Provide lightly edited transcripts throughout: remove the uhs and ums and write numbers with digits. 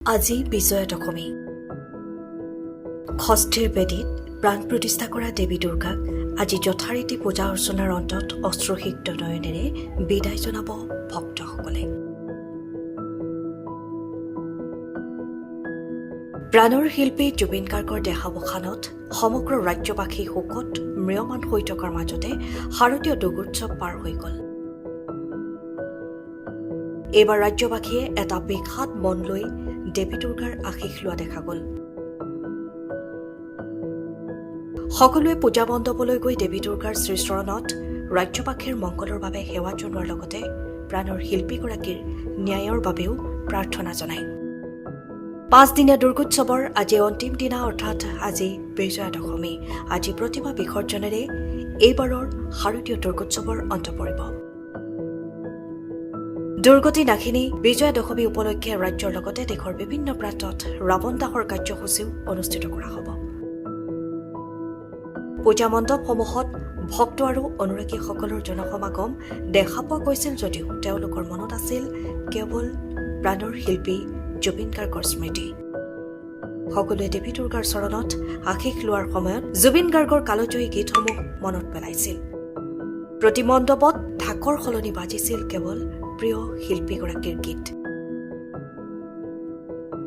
আজি বিজয়া দশমী ষষ্ঠীৰ বেদীত প্ৰাণ প্ৰতিষ্ঠা কৰা দেৱী দুৰ্গাক আজি যথাৰীতি পূজা অৰ্চনাৰ অন্তত অশ্ৰুসিক্ত নয়নেৰে বিদায় জনাব ভক্তসকলে। প্ৰাণৰ শিল্পী জুবিন গাৰ্গৰ দেহাৱসানত সমগ্ৰ ৰাজ্যবাসী শোকত ম্ৰিয়মান হৈ থকাৰ মাজতে শাৰদীয় দুৰ্গোৎসৱ পাৰ হৈ গ'ল। এইবাৰ ৰাজ্যবাসীয়ে এটা বিষাদ মন লৈ দেৱী দুৰ্গাৰ আশীষ লোৱা দেখা গ'ল। সকলোৱে পূজা মণ্ডপলৈ গৈ দেৱী দুৰ্গাৰ শ্ৰীচৰণত ৰাজ্যবাসীৰ মংগলৰ বাবে সেৱা জনোৱাৰ লগতে প্ৰাণৰ শিল্পীগৰাকীৰ ন্যায়ৰ বাবেও প্ৰাৰ্থনা জনায়। 5 দিনীয়া দুৰ্গোৎসৱৰ আজি অন্তিম দিনা অৰ্থাৎ আজি বিজয়া দশমী। আজি প্ৰতিমা বিসৰ্জনেৰে এইবাৰৰ শাৰদীয় দুৰ্গোৎসৱৰ অন্ত পৰিব। দুৰ্গতি নাশিনী বিজয়া দশমী উপলক্ষে ৰাজ্যৰ লগতে দেশৰ বিভিন্ন প্ৰান্তত ৰাৱণ দাহৰ কাৰ্যসূচীও অনুষ্ঠিত কৰা হ'ব। পূজা মণ্ডপসমূহত ভক্ত আৰু অনুৰাগীসকলৰ জনসমাগম দেখা পোৱা গৈছিল যদিও তেওঁলোকৰ মনত আছিল কেৱল প্ৰাণৰ শিল্পী জুবিন গাৰ্গৰ স্মৃতি। সকলোৱে দেৱী দুৰ্গাৰ চৰণত আশীষ লোৱাৰ সময়ত জুবিন গাৰ্গৰ কালজয়ী গীতসমূহ মনত পেলাইছিল। প্ৰতি মণ্ডপত ঢাকৰ সলনি বাজিছিল কেৱল প্ৰিয় শিল্পীগৰাকীৰ গীত।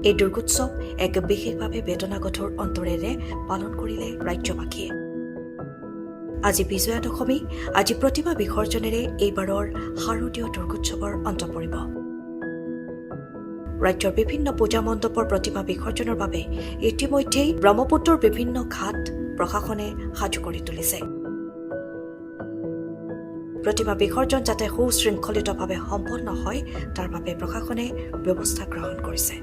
এই দুৰ্গোৎসৱ এক বিশেষভাৱে বেদনাগধুৰ অন্তৰেৰে পালন কৰিলে ৰাজ্যবাসীয়ে। আজি বিজয়া দশমী, আজি প্ৰতিমা বিসৰ্জনেৰে এইবাৰৰ শাৰদীয় দুৰ্গোৎসৱৰ অন্ত পৰিব। ৰাজ্যৰ বিভিন্ন পূজা মণ্ডপৰ প্ৰতিমা বিসৰ্জনৰ বাবে ইতিমধ্যেই ব্ৰহ্মপুত্ৰৰ বিভিন্ন ঘাট প্ৰশাসনে সাজু কৰি তুলিছে। প্ৰতিমা বিসৰ্জন যাতে সুশৃংখলিতভাৱে সম্পন্ন হয় তাৰ বাবে প্ৰশাসনে ব্যৱস্থা গ্ৰহণ কৰিছে।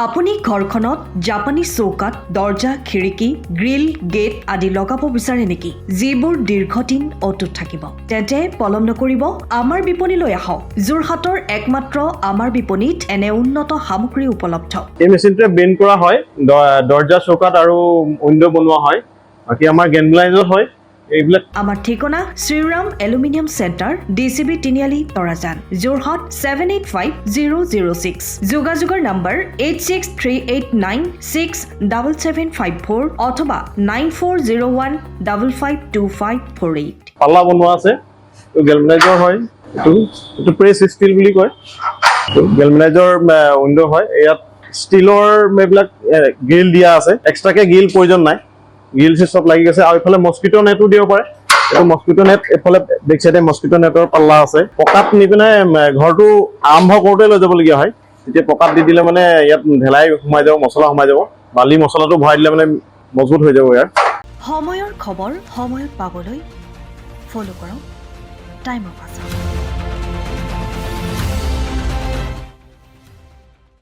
আপুনি ঘৰখনত জাপানী চৌকাত দৰ্জা, খিৰিকী, গ্ৰিল, গেট আদি লগাব বিচাৰে নেকি? যিবোৰ দীৰ্ঘদিন অটুট থাকিব, তেন্তে পলম নকৰিব, আমাৰ বিপণীলৈ আহক। যোৰহাটৰ একমাত্ৰ আমাৰ বিপণীত এনে উন্নত সামগ্ৰী উপলব্ধ। এই মেচিনটোৱে বেণ্ড কৰা হয়, দৰ্জা, চৌকাত আৰু উইণ্ডো বনোৱা হয়। বাকী আমাৰ গেনলাইজত হয়। এইবিলাক আমাৰ ঠিকনা শ্ৰীৰাম এলুমিনিয়াম চেণ্টাৰ, DCB তিনিআলি, তৰাজান, যোৰহাট 785006। যোগাযোগৰ নম্বৰ 8638967754 অথবা 9401552548। পাল্লা বনোৱা আছে, গেলমেনাইজৰ হয়। এইটো প্ৰেছ ষ্টীল বুলি কয়। গেলমেনাইজৰ উইণ্ডো হয়। ইয়াত ষ্টীলৰ এইবিলাক গ্ৰিল দিয়া আছে, এক্সট্ৰাকে গ্ৰিল প্ৰয়োজন নাই। গ্ৰিল চব লাগি গৈছে আৰু এইফালে মস্কিটো নেটো দিব পাৰে। এইটো মস্কিটো নেট, এইফালে বেক চাইডে মস্কিটো নেটৰ পাল্লা আছে। পকাত নি পিনে ঘৰটো আৰম্ভ কৰোঁতে লৈ যাবলগীয়া হয়। তেতিয়া পকাত দি দিলে মানে ইয়াত ঢেলাই সোমাই যাব, মছলা সোমাই যাব। বালি মছলাটো ভৰাই দিলে মানে মজবুত হৈ যাব। ইয়াৰ সময়ৰ খবৰ সময়ত পাবলৈ ফ'ল' কৰক টাইম অফ আছাম।